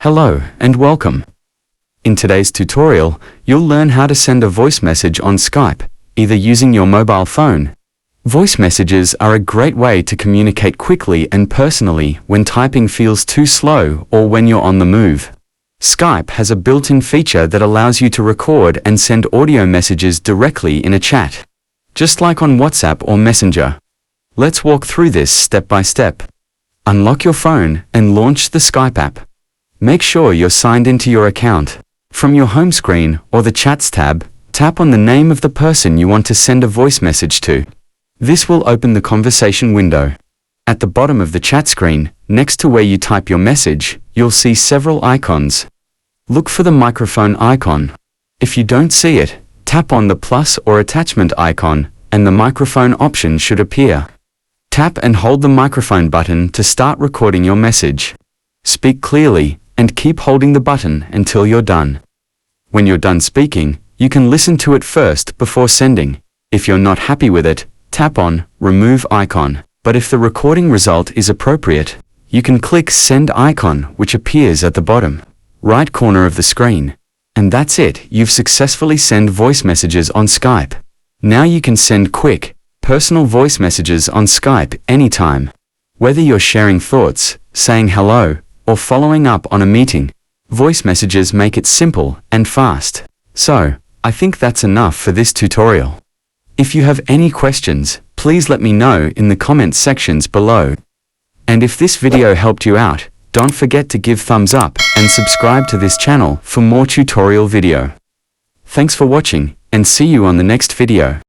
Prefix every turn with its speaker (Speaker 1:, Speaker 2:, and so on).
Speaker 1: Hello and welcome. In today's tutorial, you'll learn how to send a voice message on Skype, either using your mobile phone. Voice messages are a great way to communicate quickly and personally when typing feels too slow or when you're on the move. Skype has a built-in feature that allows you to record and send audio messages directly in a chat, just like on WhatsApp or Messenger. Let's walk through this step by step. Unlock your phone and launch the Skype app. Make sure you're signed into your account. From your home screen or the Chats tab, tap on the name of the person you want to send a voice message to. This will open the conversation window. At the bottom of the chat screen, next to where you type your message, you'll see several icons. Look for the microphone icon. If you don't see it, tap on the plus or attachment icon, and the microphone option should appear. Tap and hold the microphone button to start recording your message. Speak clearly, and keep holding the button until you're done. When you're done speaking, you can listen to it first before sending. If you're not happy with it, tap on Remove icon. But if the recording result is appropriate, you can click Send icon, which appears at the bottom right corner of the screen. And that's it, you've successfully sent voice messages on Skype. Now you can send quick, personal voice messages on Skype anytime. Whether you're sharing thoughts, saying hello, or following up on a meeting, voice messages make it simple and fast. So, I think that's enough for this tutorial. If you have any questions, please let me know in the comments sections below. And if this video helped you out, don't forget to give thumbs up and subscribe to this channel for more tutorial video. Thanks for watching, and see you on the next video.